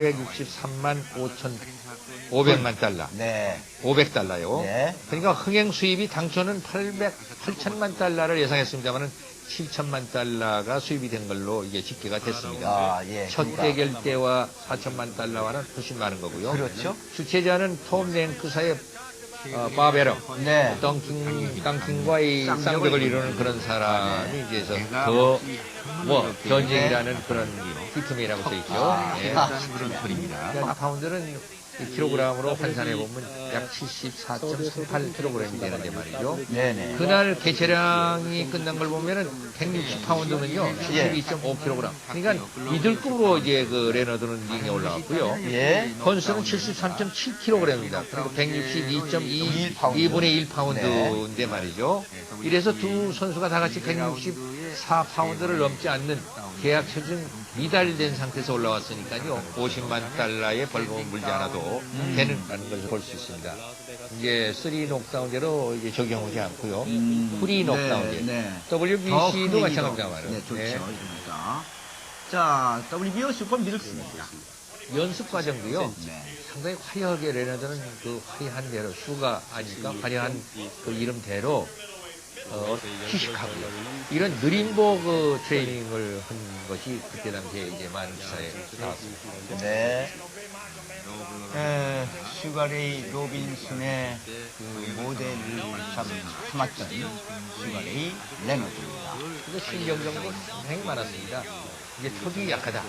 163만 5,500만 달러. 네. 500달러요. 네. 그러니까 흥행 수입이 당초는 8천만 달러를 예상했습니다만은 7천만 달러가 수입이 된 걸로 이게 집계가 됐습니다. 아, 예. 첫 그러니까. 대결 때와 4천만 달러와는 훨씬 많은 거고요. 그렇죠. 주최자는 톰 랭크사의 바베러, 네. 깡킹과 이 쌍벽을 이루는 그런 사람이 이제 더 전쟁이라는 그런 히트맨이라고 써 있죠. 예. 그런 소리입니다. 그러니까 파운드는 킬로그램으로 환산해 보면 약 74.38kg이 되는데 말이죠. 네네. 그날 개체량이 끝난 걸 보면은 160파운드면요, 72.5kg. 그러니까 미들급으로 이제 그 레너드는 링에 올라왔고요. 예. 헌스는 73.7kg입니다. 그러니까 162.2분의 1파운드인데 말이죠. 이래서 두 선수가 다 같이 164파운드를 넘지 않는 계약 체중 미달된 상태에서 올라왔으니까요. 50만 달러의 벌금은 물지 않아도 되는다는 것을 볼 수 있습니다. 이제 3 녹다운제로 이제 적용하지 않고요. 프리 녹다운제. 네. WBC도 마찬가지입니다. 네, 좋죠. 이겁니다. 자, WBO 슈퍼 미들스입니다. 연습 과정도요. 네. 상당히 화려하게 레너드는 그 화려한 대로 수가 아니까 화려한 그 이름대로 휴식하고요. 이런 느림보 그 트레이닝을 한 것이 그때 당시에 이제 많은 기사에 나왔습니다. 네. 슈가레이 로빈슨의 그 모델을 삼았던 슈가레이 레너드입니다. 근데 신경정도 상당히 많았습니다. 이게 턱이 약하다.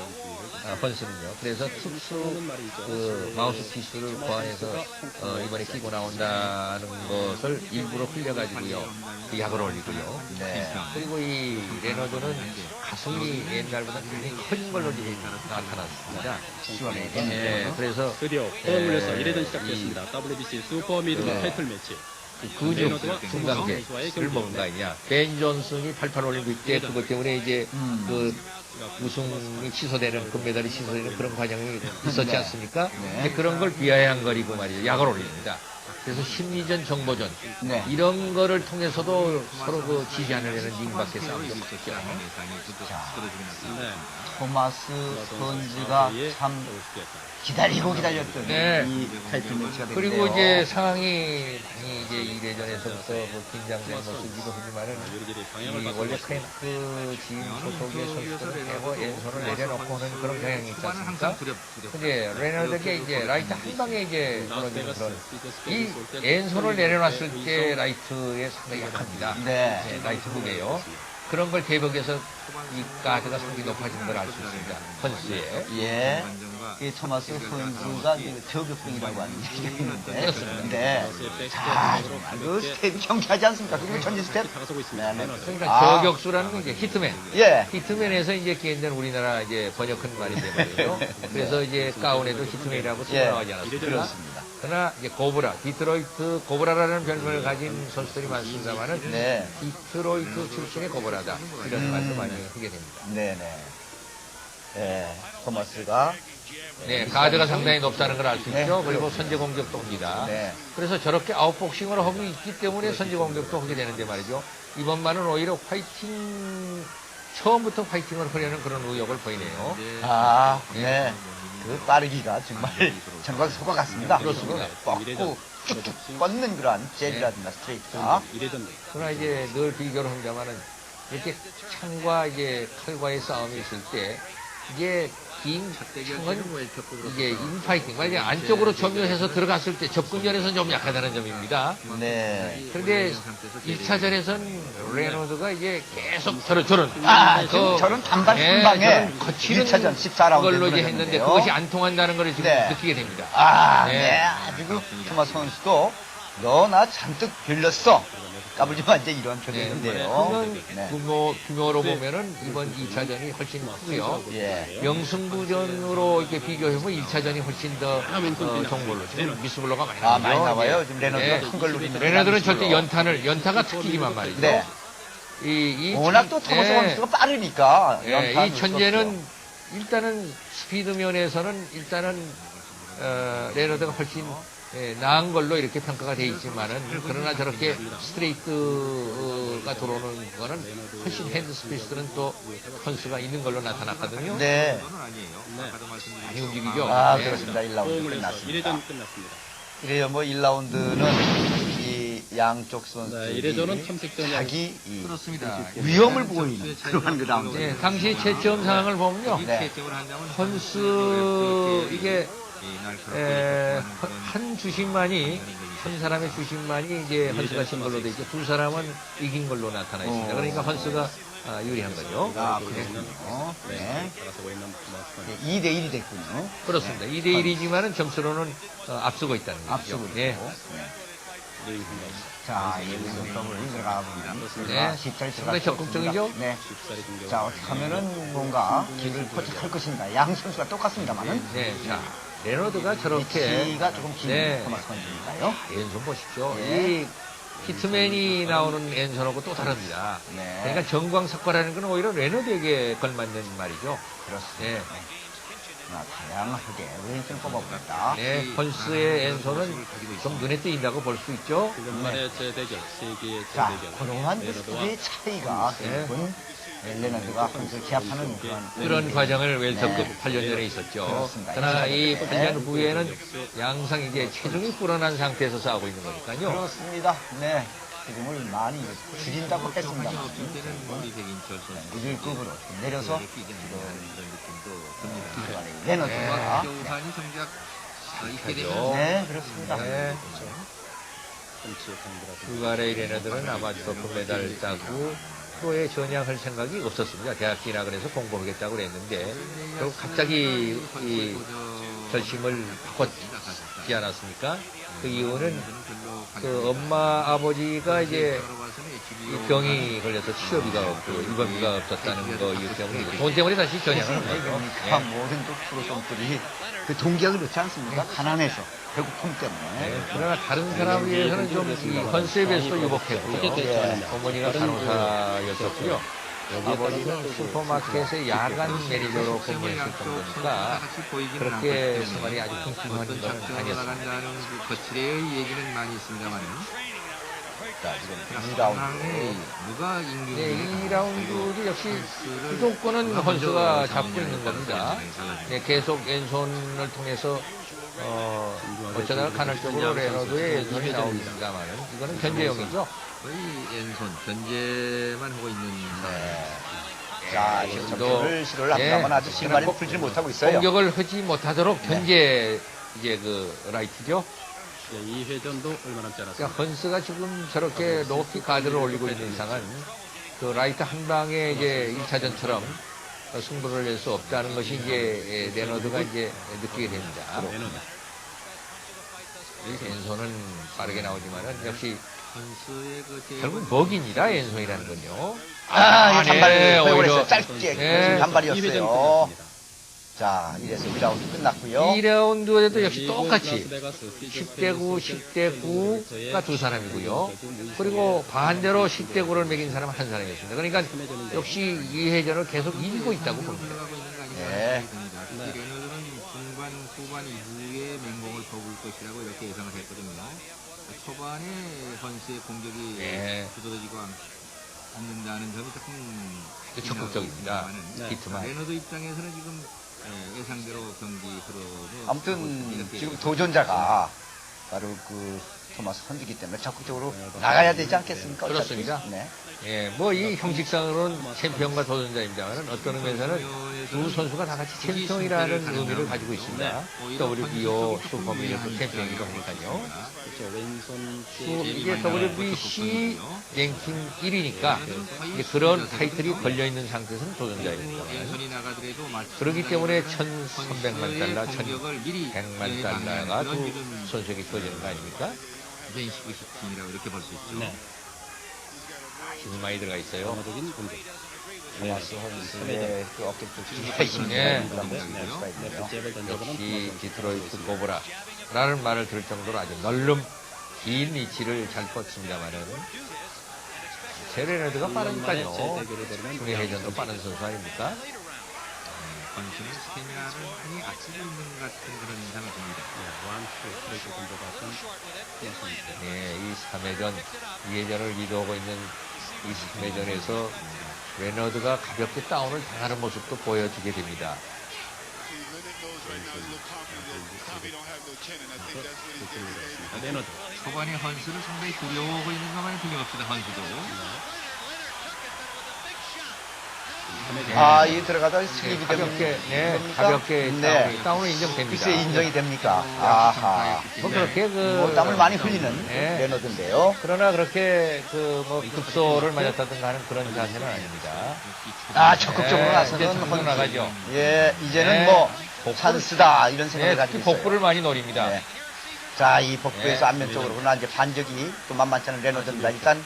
헌스는요. 그래서 특수 그 마우스피스를 고안해서 이번에 끼고 나온다는 것을 일부러 흘려가지고요. 그 약을 올리고요. 네. 그리고 이 레너드는 가슴이 옛날보다 굉장히 커진 걸로 이제 나타났습니다. 슈가레이 예, 레너드. 그래서 드디어 포항물에서 1회전 시작됐습니다. WBC 슈퍼 미드 타이틀 매치. 근육 중간계를 먹은 거 아니냐. 벤 존슨이 88 올림픽 때 그것 때문에 이제 그 우승이 취소되는, 금메달이 취소되는 그런 과정이 있었지 않습니까? 네. 그런 걸 비하한거리고 말이죠. 약을 올립니다. 그래서 심리전, 정보전, 네. 이런 거를 통해서도 서로 그 지지 않으려는 링밖에 싸움이 없죠. 네. 토마스 헌즈가 참 기다리고 기다렸던 네. 이 타이틀 매치가 됐네요. 그리고 이제 상황이 많이 이제 1회전에서부터 뭐 긴장된 모습이기도 하지만은 이 원래 크랭크 지인 소속의 선수들은 대거 왼손을 내려놓고 하는 그런 경향이 있지 않습니까? 근데 레너드에게 이제 라이트 한 방에 이제 무너지는 그런 이 왼손을 내려놨을 때 라이트에 상당히 약합니다. 네. 네, 라이트 훅이에요. 그런 걸 대벽에서 이 가드가 상당히 높아지는 걸 알 수 있습니다. 헌스에. 예. 이 토마스 헌즈가 저격승이라고 하는 얘기가 있는데. 그렇습니다. 네. 자, 정말 그 스텝이 경쾌하지 않습니까? 그리고 전진 스텝. 다가서고 있습니다. 네, 네. 그러니까 저격수라는 건 이제 히트맨. 예. 히트맨에서 이제 기인된 우리나라 이제 번역한 말인데 말이에요. 그래서 이제 가운에도 히트맨이라고 예. 쓰나가지 않았습니까? 그렇습니다. 그러나 이제 고브라, 디트로이트 고브라라는 별명을 가진 선수들이 많습니다만은 네. 디트로이트 출신의 고브라다 이런 말도 많이 하게 됩니다. 네네. 예. 토마스가. 네, 가드가 상당히 높다는 걸 알 수 네. 있죠. 그리고 선제 공격도 합니다. 네. 그래서 저렇게 아웃복싱을 하고 있기 때문에 선제 공격도 하게 되는데 말이죠. 이번만은 오히려 화이팅, 처음부터 화이팅을 하려는 그런 의욕을 보이네요. 아, 네. 그 빠르기가 정말 전광 소가 같습니다. 그렇습니다. 뻗고 쭉쭉 뻗는 그런 잽이라든가 스트레이트가. 1회전 그러나 이제 늘 비교를 합니다만은 이렇게 창과 이제 칼과의 싸움이 있을 때 이게 긴 창은 이게 인파이팅, 만약에 안쪽으로 점유해서 들어갔을 때 접근전에서는 좀 약하다는 점입니다. 네. 그런데 1차전에서는 레노드가 이제 계속 저런 지금 저런 단발 한 방에 저런 거칠은 1차전 14라운드 걸로 이제 했는데 그것이 안 통한다는 걸 지금 네. 느끼게 됩니다. 아, 네. 네. 아주 그 토마스 선수도 너나 잔뜩 빌렸어. 까불지만 이제 이런 표정인데요. 그러면 네. 규모로 보면은 이번 2차전이 훨씬 크고요. 예. 명승부전으로 이렇게 비교해보면 1차전이 훨씬 더 정글로 지금 미스블로가 많이 나와요. 많이 나와요. 지금 레너드가 네. 큰 걸 누리는. 레너드는 절대 연타가 특기지만 말이죠. 네. 워낙 또 토마스 선수가 빠르니까. 연타 이 천재는 일단은 스피드 면에서는 일단은 레너드가 훨씬 나은 걸로 이렇게 평가가 돼 있지만은 그러나 저렇게 스트레이트가 들어오는 거는 훨씬 핸드 스피스는 또 선수가 있는 걸로 나타났거든요. 네. 많이 움직이죠. 아, 네. 그렇습니다. 1라운드 호응을 해서 끝났습니다. 1회전 끝났습니다. 그래요, 뭐 1라운드는 이 양쪽 네, 선수들이 1회전은 탐색전이 자기 이 그렇습니다. 위험을 보이는 그러한 그 라운드. 네, 당시 채점 상황을 보면요. 네. 헌스 이게 한 주식만이 한 사람의 주식만이 이제 헌스가 진 걸로 돼 있고 두 사람은 이긴 걸로 나타나 있습니다. 그러니까 헌스가 유리한 거죠. 아, 그렇군요. 네. 알아서 웨이넌 마스터. 2대1이 됐군요. 그렇습니다. 2대1이지만은 점수로는 앞서고 있다는 거죠. 앞서고 있고. 예. 네, 네. 자, 이제 더블 들어가 보면 네. 쉽사리 상당히 적극적이죠? 네. 쉽사리 공격. 자, 어떻게 하면은 뭔가 길을 포착할 것인가. 양 선수가 똑같습니다만은 네, 자, 레너드가 저렇게 위치가 조금 긴 네. 토마스 컨트니까요. 왼손 보십시오. 네. 이 히트맨이 나오는 왼손하고 또 다릅니다. 네. 그러니까 정광석화라는 건 오히려 레너드에게 걸맞는 말이죠. 그렇습니다. 네. 자, 다양하게 왼손 뽑아보겠다. 네, 헌스의 왼손은 좀 눈에 띄인다고 볼 수 있죠. 지금만의 재대결, 세계의 자, 재대결. 그동안 레너드와 스피드의 차이가 네. 결국은 레너드가 헌스를 기합하는 그런 과정을 웰터급 네. 8년 전에 있었죠. 그렇습니다. 그러나 이 네. 8년 후에는 양상 이제 체중이 불어난 상태에서 싸우고 있는 거니까요. 그렇습니다. 네. 지금을 많이 줄인다고 했습니다만 우질급으로 내려서 레너드가 네, 그렇습니다. 네. 펀치의 강도라서. 불가레이 레너드는 아마추어 금메달 따고 프로에 전향할 생각이 없었습니다. 대학기나 그래서 공부하겠다고 그랬는데 결국 갑자기 이 결심을 바꿨지 않았습니까? 그 이유는 그 엄마 아버지가 이제 이 병이 걸려서 치료비가 없고 입원비가 없었다는 거 이유 때문에 돈 때문에 다시 전향을 한 거죠. 그러니까 모든 또 프로 선수들이 그 동기가 그렇지 않습니까? 가난해서 배고픔 때문에. 네, 그러나 다른 사람에 비해서는 좀 이 컨셉에 비해서 유복했고요. 예. 어머니가 간호사였었고요. 아버지는 슈퍼마켓의 야간 매니저로 근무했을 정도니까 그렇게 생활이 아주 궁금한 건 아니었습니다. 나간다는 그 거칠의 얘기는 많이 있습니다만 자, 지금 2라운드. 누가 네, 임금이 2라운드도 역시 주도권은 헌스가 잡고 있는 겁니다. 네, 계속 왼손을 통해서 어쩌다가 간헐적으로 레너드의 왼손이 나옵니다만은 이거는 견제용이죠. 거의 왼손 견제만 하고 있는 네. 자, 지금 또, 점수를 시도를 합니다만 아직 실마리 풀지 못하고 있어요. 공격을 하지 못하도록 견제 이제 그 라이트죠. 네, 2회전도 얼마 남지 않았습니다. 그러니까 헌스가 지금 저렇게 높이 가드를 올리고 있는 이상은 그 라이트 한 방에 이제 1차전처럼 승부를 낼 수 없다는 것이 이제 레너드가 이제 느끼게 됩니다. 레너드. 왼손은 빠르게 나오지만은 역시 선수의 그 결국 먹입니다. 왼손이라는 건요. 아, 이게 네, 단발, 오히려 오히려 짧게 네. 단발이었어요. 2회전 끝났습니다. 자, 이래서 2라운드 끝났고요. 2라운드에도 역시 미국 똑같이 라스베가스 피지 10대 9, 10대 9가 두 사람이고요. 그리고 반대로 10대 9를 매긴 사람은 한 사람이었습니다. 그러니까 역시 이 회전을 계속 이기고 있다고 봅니다. 들어가고 있는 거 네. 아닌가 싶습니다. 레너드는 중반, 후반 이후에 맹공을 퍼볼 것이라고 이렇게 예상을 했거든요. 초반에 헌스의 공격이 네. 두드러지고 않는다는 점이 조금 적극적입니다. 네. 히트만. 레너드 입장에서는 지금 예상대로 경기 흐름을 아무튼 지금 도전자가 바로 그 토마스 헌즈기 때문에 적극적으로 나가야 되지 않겠습니까? 어차피. 그렇습니다. 네. 예, 뭐 이 형식상으로는 챔피언과 도전자입니다만 어떤 의미에서는 두 선수가 다 같이 챔피언이라는 의미를 가지고 있습니다. WBO 슈퍼미리터 챔피언이기도 하니까요. 그렇죠. 왼손 이게 WBC 랭킹 1위니까 이제 그런 타이틀이 걸려있는 상태에서는 도전자입니다. 왼손이 나가더라도 그렇기 때문에 1,300만 달러, 1,100만 달러가 두 선수에게 주어지는 거 아닙니까? 이벤시브 시팅이라고 이렇게 볼 수 있죠. 네. 힘이 많이 들어가 있어요. 방어적인 공격. 토마스 헌즈의 그 어깨 쪽 지지가 네. 있습니다. 볼 수가 네, 있네요. 잽을 던져보는 역시 디트로이트 고브라라는 말을 들을 정도로 아주 널름 긴 위치를 잘 뻗습니다만은 제레너드가 빠르니까요. 중의 회전도 빠른 선수 아닙니까? 건수는 스태미나를 많이 아끼고 있는 것 같은 그런 인상을 줍니다. 스트레이트 건조가 좀 예, 이 3회전, 2회전을 리드하고 있는 이 3회전에서 레너드가 가볍게 다운을 당하는 모습도 보여주게 됩니다. 레너드. 초반에 헌스를 상당히 두려워하고 있는 것만이 틀림없습니다. 헌스도. 아, 이 들어가다 슬립이 가볍게, 네, 됩니까? 가볍게 네. 다운은 인정됩니다. 글쎄 인정이 됩니까? 아하. 뭐 그렇게 뭐 땀을 많이 흘리는 네. 레너드인데요. 그러나 그렇게 뭐 급소를 맞았다든가 하는 그런 자세는 아닙니다. 아, 적극적으로 네, 나서는 이제 적극 나가죠. 예, 이제는 네. 뭐 복부를- 찬스다 이런 생각을 네, 가지고 특히 있어요. 복부를 많이 노립니다. 네. 자, 이 복부에서 네. 안면쪽으로 그러나 이제 반격이 또 만만치 않은 레너드입니다. 일단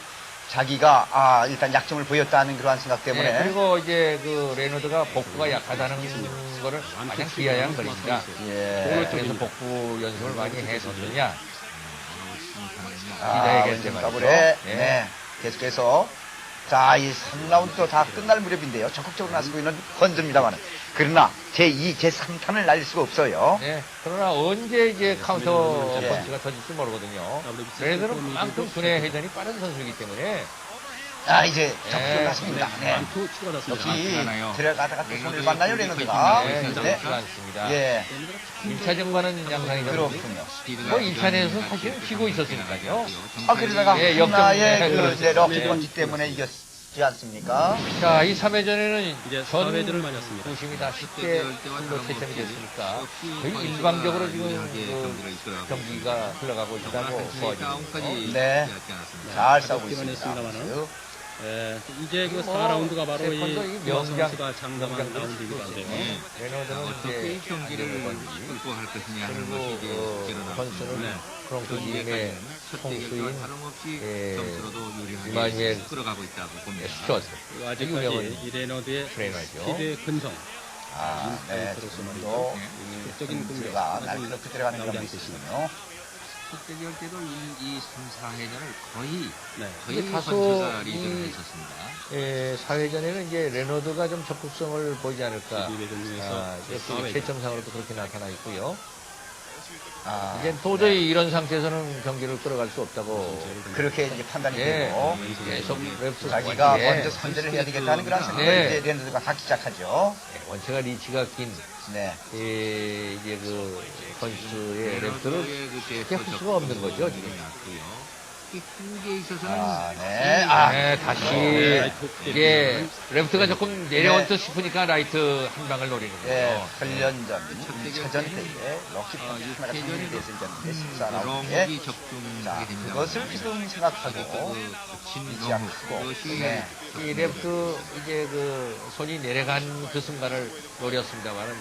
자기가 일단 약점을 보였다는 그러한 생각 때문에 네, 그리고 이제 그 레너드가 복부가 약하다는 거를 가장 비하양 걸립니다. 예. 그래서 복부 연습을 많이 해뒀느냐. 아, 기다려야겠죠, 왼쪽 말이죠. 더블에 네. 네. 계속해서 자, 이 3라운드도 다 끝날 무렵인데요. 적극적으로 나서고 있는 헌즈입니다만은 그러나 제2, 제3탄을 날릴 수가 없어요. 네, 그러나 언제 이제 카운터 예. 펀치가 터질지 모르거든요. 레너드는 그만큼 두뇌 회전이 빠른 선수이기 때문에 아, 이제 적극적으로 나섭니다. 네. 완투 추가됐습니다. 역시 않아요. 들어가다가 또 손을 봤나요, 레너드가? 네, 네. 적지가 않습니다. 예, 1차전과는 양상이 다르지. 그렇군요. 뭐 1차전에서 사실은 쥐고 있었으니까요. 아, 그러다가 예, 역전. 하나의 네, 그 그렇죠. 이제 럭키 네. 펀치 때문에 이겼지 않습니까? 자, 이 3회전에는 이제 전 4회전을 맞았습니다. 중심이 다 쉽게 풀로 채점이 됐으니까 거의 일방적으로 지금 그 경기가 흘러가고 있다고 보아집니다. 네. 잘 싸우고 있습니다. 했습니다만은 이제 그 4라운드가 바로 이 세컨도 이 명 명장, 선수가 장담한 라운드이기도 한데요. 레너드는 어떻게 이 이제 경기를 끌고 갈 것이냐 하는 것이 이제 그리고 드러나는 선수는 네. 프랑스인의 첫 총수인 대결과 다름없이 예, 점수로도 유리하게 이마니엘 끌어가고 있다고 봅니다. 스튜어트 아직까지 유명한 이 레너드의 트레이너죠. 시대 근성, 아, 네. 지금도 극적인 공격, 가 날카롭게 들어가는 그런 나오지 모습이네요. 첫 대결 때도 이 3, 4회전을 거의 네. 이게 다소 헌스가 리드를 이- 했었습니다. 예, 4회전에는 이제 레너드가 좀 적극성을 보이지 않을까. 2회전 중에서 아, 역시 4회전. 채점상으로도 그렇게 나타나 있고요. 아, 이제 도저히 이런 상태에서는 경기를 끌어갈 수 없다고. 그렇게 이제 판단이 예, 되고 계속 랩스 자기가 예, 먼저 선제를 해야 되겠다는 그런 생각을 네. 이제 레너드가 갖기 시작하죠. 원체가 리치가 긴 네. 이제 그 선수의 랩스를 그 쉽게 할 수가 없는 거죠, 지금. 이 한계에 있어서는 아, 네. 아, 네, 다시 네. 이게 랩스가 조금 내려온 듯 싶으니까 라이트 한 방을 노리는 예, 거예요. 8년 전, 2차전 때에 럭키 펀치 하나가 성공됐었는데 14라운드에 롱이 적중하게 자, 됩니다. 그것을 지금 생각하고 진롱 그것이 네. 이 랩스 이제 그 손이 내려간 그 순간을 노렸습니다만은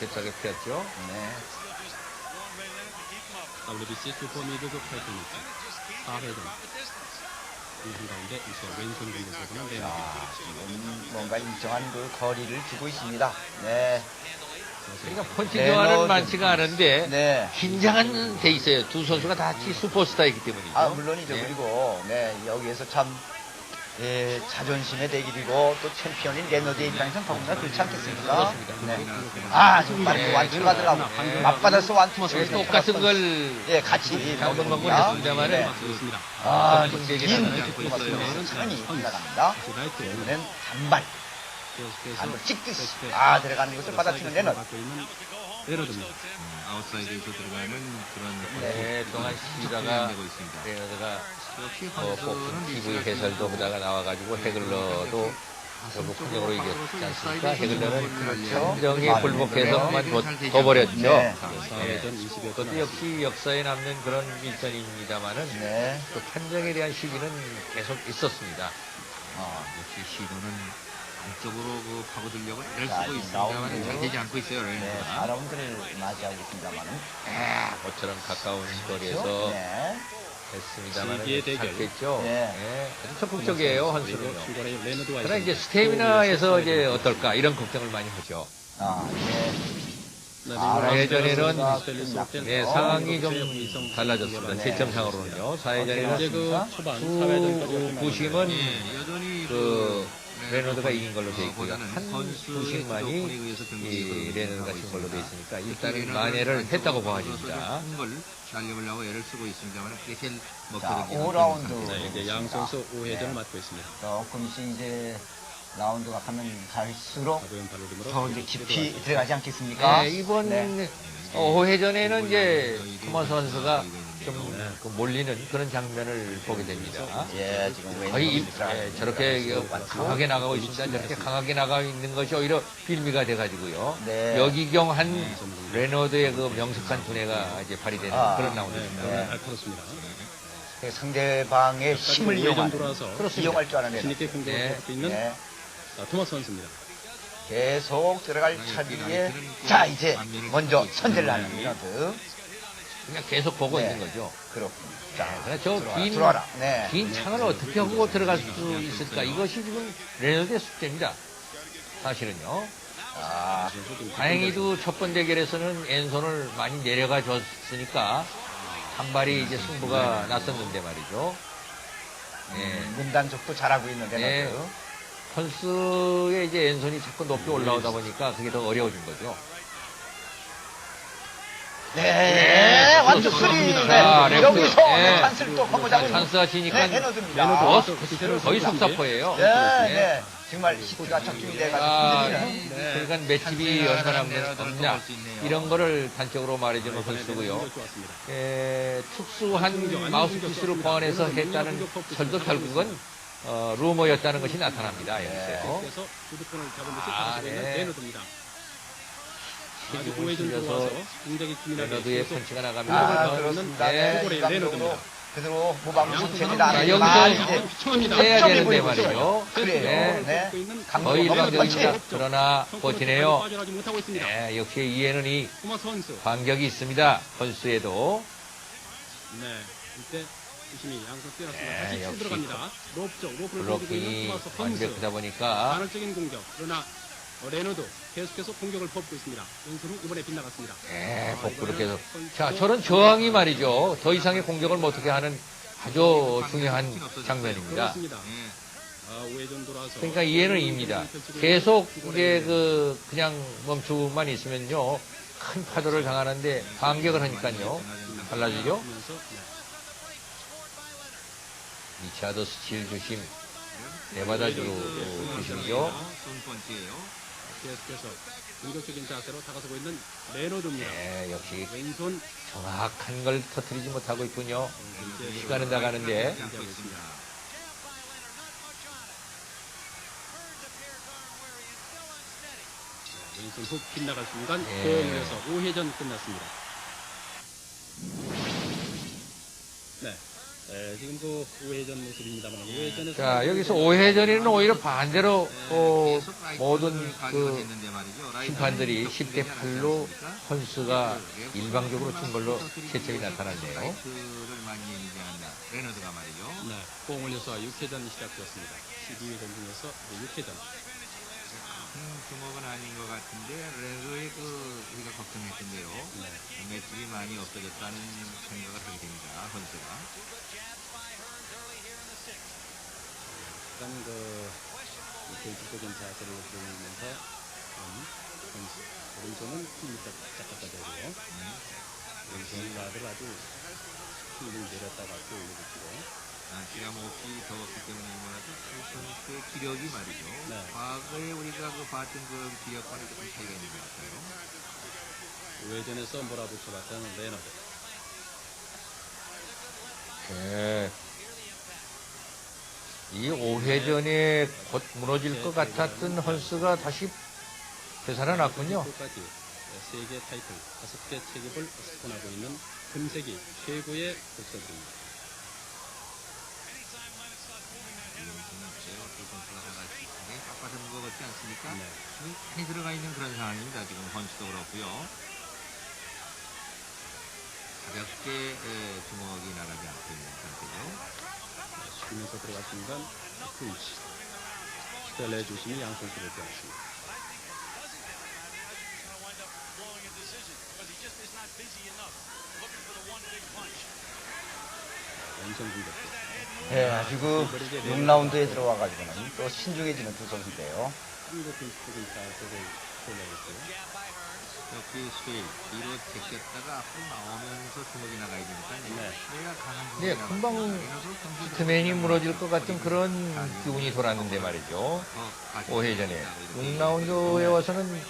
잽싸게 피었죠. 네. WBC 슈퍼미드급 타이틀입니다. 4회전. 이 가운데 이제 왼손 공격으로는 레너드. 자, 지금 뭔가 일정한 그 거리를 두고 있습니다. 네. 그러니까 펀치 레너드. 교환은 많지가 않은데 네. 긴장은 돼 있어요. 두 선수가 다 슈퍼스타이기 때문이죠. 아, 물론이죠. 네. 그리고, 네, 여기에서 참, 예, 자존심의 대결이고, 또 챔피언인 레너드의 입장에서는 더군다나 그렇지 않겠습니까? 그렇습니다. 네. 아, 정말 네, 완투가 들어가고, 네. 맞받아서 완투 네, 쏘는 똑같은 걸 예, 같이 당근만근 먹습니다. 했습니다만은 네. 그렇습니다. 아, 어떤 긴 경기는 뒤로 맞으면서 차근히 지나갑니다. 다시 라이트 이번엔 단발, 계속해서 단발 찍듯이, 네. 아, 들어가는 것을 받아치는 레너드. 받고 있는 레너드입니다. 아웃사이드에서 들어가는 그런 네, 동안 쉬다가 내고 있습니다. 레너드가 역시 복부 TV 헌스는 해설도 하다가 나와가지고 해글러도 결국 큰적으로 이겼지 않습니까? 해글러는 그렇죠. 한정에 아, 굴복해서만 네. 더 버렸죠. 네. 4회전 20여 분. 그것도 역시 역사에 남는 그런 일전입니다만은 네. 그 판정에 대한 시기는 계속 있었습니다. 역시 시도는 안쪽으로 그 파고들려고 애를 자, 쓰고 이 있습니다만 라운드. 잘 되지 않고 있어요. 네, 레너드가. 4라운드를 맞이하고 있습니다만은. 모처럼 가까운 거리에서 그렇죠? 네. 했습니다만 세기의 대결. 잘했죠. 네. 네, 아주 적극적이에요, 그리고 헌수는요. 중간에 레너드와 그러나 이제 있습니다. 스태미나에서 이제 어떨까 이런 걱정을 많이 하죠. 아, 네. 네, 아, 예전에는 네, 상황이 좀 달라졌습니다. 네. 채점상으로는요. 이제 4회전에는 그 초반 4회전까지 구심은 예, 여전히 그 레너드가 이긴 걸로 돼 있고요. 보다는 한 선수의 부씩만이 주도권에 의해서 이 경기를 레너드가 하고 진 걸로 돼 있습니다. 있으니까 특히 일단은 레너드는 만회를 했다고 안쪽으로 봐집니다. 큰걸 날려보려고 애를 쓰고 있습니다만 그게 제일 자, 먹혀들기는 5라운드. 네, 이제 양 선수 5회전을 맡고 있습니다. 조금씩 이제 라운드가 가면 갈수록 가벼운 발로림으로 더 이제 깊이 들어가지 않겠습니까? 네, 이번 네. 5회전에는 이제 토마스 선수가 좀 그 몰리는 그런 장면을 보게 됩니다. 예, 지금 거의 왼손이 들어가는 예, 저렇게 강하게 나가고 있습니다. 저렇게 강하게 나가 있는 것이 오히려 빌미가 돼가지고요. 네. 여기경한 레너드의 그 명석한 두뇌가 이제 발휘되는 그런 라운드입니다. 네, 날카롭습니다. 그 상대방의 힘을 5회전 이용하는, 돌아서 이용할 줄 아는 신있게 레너드. 공격을 네. 하고 있는 네. 토마스 선수입니다. 계속 들어갈 차기에 자 이제 먼저 선제를 하는 레너드. 그냥 계속 보고 네. 있는 거죠. 그렇군요. 자, 그래 저 들어와라. 네. 긴 창을 어떻게 하고 들어갈 수 있을까? 이것이 지금 레너드의 숙제입니다. 사실은요. 아, 다행히도 첫 번 대결에서는 왼손을 많이 내려가 줬으니까 한 발이 이제 승부가 났었는데 말이죠. 네. 문단속도 잘하고 있는 레너드. 네. 펀스의 이제 왼손이 자꾸 높이 올라오다 보니까 그게 더 어려워진 거죠. 네, 완전 그렇습니다. 수리. 자, 네. 레프트. 여기서 네. 찬스를 또 한번 잡은 찬스가 지니까 레너드입니다. 거의 속사포예요. 네, 네. 정말 히트가 적중이 돼가지고 아, 흔들리는. 그러니까 맷집이 얼마나 없냐 이런 거를 단적으로 말해주면 이번에 펀스고요. 공격 좋았습니다. 특수한 마우스피스로 보완해서 했다는 설도 결국은 루머였다는 것이 나타납니다. 여기서요. 그래서 주도권을 잡은 듯이 아, 다가서고 있는 네. 레너드입니다. 아주 힘을 5회전 실려서 들어와서 굉장히 기민하게 레너드의 계속 펀치가 아, 나갑니다. 그렇습니다. 네. 네, 골의 일방적으로 레너드입니다. 그대로 모방 양손 못합니다. 자, 하나 여기서 이제 휘청합니다. 해야 점이 되는데 보이고 말이죠. 있어요. 그래요. 네. 네. 거의 강도 넘는 일방적입니다. 펀치. 그러나 버티네요. 빠져나지 못하고 있습니다. 네, 역시 이에는 이 토마스 선수. 반격이 있습니다. 펀스에도. 네. 이때 주심이 양손 뛰었습니다. 네, 다시 치 역시 들어갑니다. 로프쪽 로프를 던지고 있는 블로킹이 토마스 선수. 완벽하다 보니까 간헐적인 공격. 그러나 레너드 계속해서 공격을 퍼붓고 있습니다. 왼손은 이번에 빗나갔습니다. 네, 복부를 계속. 자, 저런 저항이 말이죠. 더 이상의 공격을 못하게 하는 아주 중요한 장면입니다. 그렇습니다. 우회전 돌아서 그러니까 이해는 입니다. 계속 이게 그냥 멈추고만 있으면요. 큰 파도를 당하는데 반격을 하니까요. 달라지죠? 하면서, 네. 리차드 스틸 주심. 네바다주로 주심이죠. 손펀치예요. 계속해서 공격적인 자세로 다가서고 있는 레너드입니다. 네, 역시 왼손 정확한 걸 터뜨리지 못하고 있군요. 이제 시간은 나가는데. 하고 있습니다. 왼손 훅 빗나갈 순간 예. 공에서 5회전 끝났습니다. 네. 지금 그 5회전 모습입니다만 5회전에서 자, 여기서 5회전에는 오히려 반대로 모든 그 심판들이 10대 8로 펀스가 일방적으로 준 걸로 채점이 나타났네요. 를 많이 얘기하는 레너드가 말이죠. 네, 공 올려서 6회전이 시작되었습니다. 12회전 중에서 6회전. 큰 주먹은 아닌 것 같은데 레너드의 우리가 걱정했던 대로 맷집이 많이 없어졌다는 생각을 하게 됩니다. 선수가. 약간 개인적인 자세를 보이면서 오른손은 힘이 짝짝다 되고요. 왼손 라드를 아주 힘을 내렸다가 또 올려주고 날씨가 몹시 더웠기 때문에 뭐라도 선수의 기력이 말이죠. 네. 과거에 우리가 봤던 그 기력과는 조금 차이가 있는 것 같아요. 우회전에서 몰아붙여봤던 레너드. 네. 이 5회전에 곧 무너질 것 같았던 헐스가 다시 되살아났군요. 까지 세계 타이틀 5개 체급을 스폰하고 있는 금세기 최고의 복서들입니다. 깎아서 무거웠지 않습니까? 네. 많이 들어가 있는 그런 상황입니다. 지금 헌수도 그렇고요. 가볍게 주먹이 나가지 않고 있는 상태죠. 숙이면서 들어갈 순간 크위치 스텔레 주심이 양 선수를 빼앗습니다. 왼손 공격도 네, 아주 그 6라운드에 들어와가지고는 또 신중해지는 두 선수인데요. 한국 쪽은 자세를 올라갔어요. 역시 스웨이 뒤로 제꼈다가 앞으로 나오면서 주먹이 나가야 되니까 네. 스웨이가 강한 네, 주먹이 금방 나가고 히트맨이 무너질 것 같은 그런 기운이 돌았는데 말이죠. 5회전에 6라운드에 와서는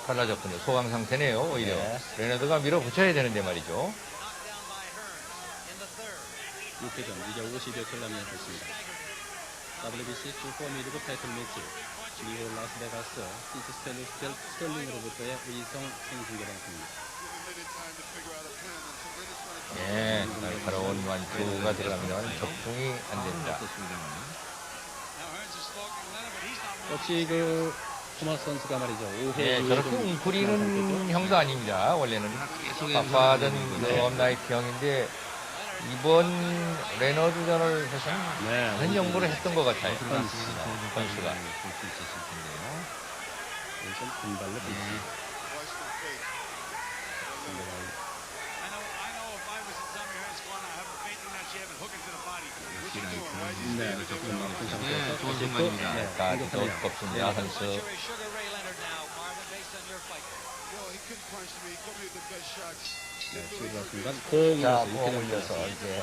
갈라졌군요. 소강 상태네요. 오히려 네. 레너드가 밀어붙여야 되는데 말이죠. 6회전 이제 50여 킬로 남았습니다. WBC 슈퍼 미드급 타이틀 매치 미국 라스베가스 시스 스텔링으로부터의 의성 생중계방송입니다. 네, 날카로운 완투가 들어가면 적중이 안 된다. 역시 그 토마스 선수가 말이죠. 5회 네, 저렇게 웅크리는 형도 아닙니다. 원래는 바빠던 그 업나이트 형인데 이번 레너드전을 해서는 다른 연구를 했던 것 같아요. 선수가. 왼손 분발로 네, 조금 높은 상태에서 좋은 다시 또 순간입니다. 네, 자, 공격합니다. 덥습니다, 선수. 네, 시우가 순간 공 자, 올려서 공 6회전 올려서 들어갔습니다. 이제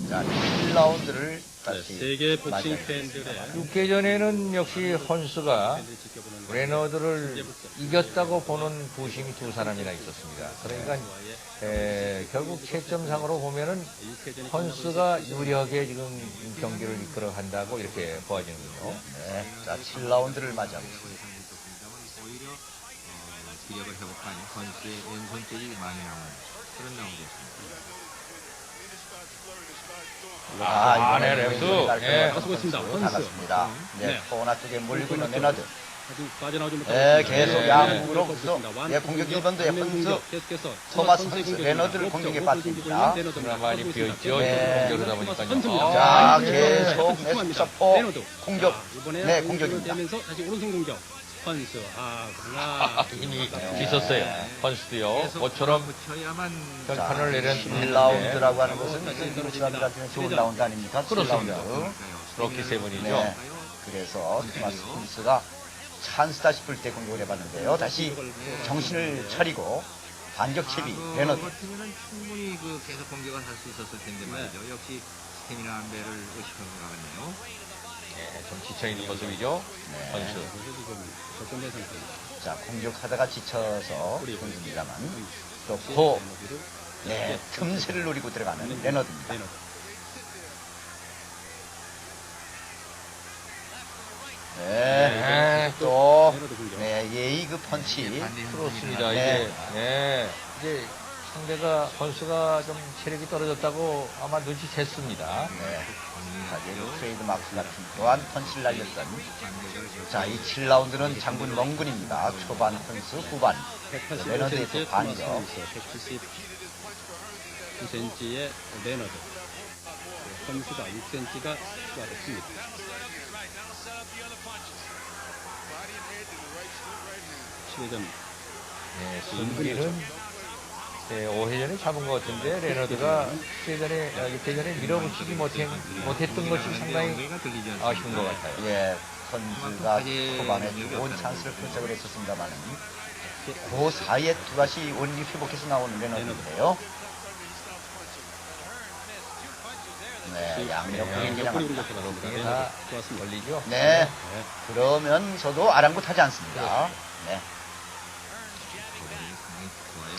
자 1라운드를 네, 다시 세계 복싱 맞이하게 팬들의 됐습니다. 6회전에는 역시 헌스가 팬들이 지켜보는 레너드를 이겼다고 보는 부심이 두 사람이나 있었습니다. 그러니까 결국 채점상으로 보면은 헌스가 유리하게 지금 경기를 이끌어 간다고 이렇게 보아지는군요. 네, 자 7라운드를 맞이하고 있습니다. 오히려 기력을 회복한 선수의 왼손 쪽이 많이 나오는 그런 라운드였습니다. 아, 이번에 네, 렉스. 깔끔하게 네, 수고했습니다. 헌스. 나갔습니다. 네, 네. 코너 쪽에 몰리고 있는 레너드. 아직 빠져나오지 못하고 네, 있습니다. 계속 네, 양으로부터 네, 예, 공격 1번도의 정면 헌스, 공격, 계속해서 토마스 선수의 헌스, 공격입니다. 레너드를 목적, 공격에 목적을 빠뜨립니다. 중심으로 레너드입니다. 많이 하고 비어있죠. 있습니다. 네. 공격을 하다 토마스 보니까요. 헌스입니다. 자, 네, 계속 네, 네, 스톱포 레너드. 공격. 자, 이번에 네, 왼손을 공격입니다. 떼면서 다시 오른손 공격. 헌스. 그러나 힘이 네. 있었어요. 헌스도요. 모처럼 붙여야만 결판을 내렸는데 1라운드라고 하는 것은 지금 시간까지는 좋은 라운드 아닙니까? 그렇습니다. 7라운드. 럭키 세븐이죠. 네. 그래서 토마스 헌스가 찬스다 싶을 때 공격을 해봤는데요. 다시 정신을 차리고 반격 채비 레너드. 같으면 충분히 계속 공격을 할 수 있었을 텐데 말이죠. 역시 스태미나 안배를 의식한 것 같네요. 네, 좀 지쳐있는 모습이죠. 네. 헌스. 지금 적정된 상태입니다. 자, 공격하다가 지쳐서 우리 던집니다만 좋고 네, 틈새를 노리고 들어가는 레너드입니다. 레너드. 네, 또 레너드 공격. 네, 예의그 펀치. 그렇습니다. 네. 이제 상대가 헌스가 좀 체력이 떨어졌다고 아마 눈치챘습니다. 네. 자, 이제 트레이드 마크 같은 또한 펀치를 날렸던. 자, 이 7라운드는 장군 멍군입니다. 초반 펀스, 후반. 레너드의 또 185cm의 반격. 토마스 헌스, 179cm의 레너드. 홈수가 6cm가 추가됐습니다. 시회전 네, 승기는 5회전에 잡은 것 같은데 레너드가 6회전에 밀어붙이지 못했던 것이 상당히 아쉬운 것 같아요. 예, 펀즈가 초반에 좋은 찬스를 포착을 했었습니다만 그 사이에 또다시 원리 회복해서 나오는 레너드인데요. 네, 양옆으로 그냥 이게 다 좋았습니다. 걸리죠? 네, 그러면서도 아랑곳하지 않습니다. 네.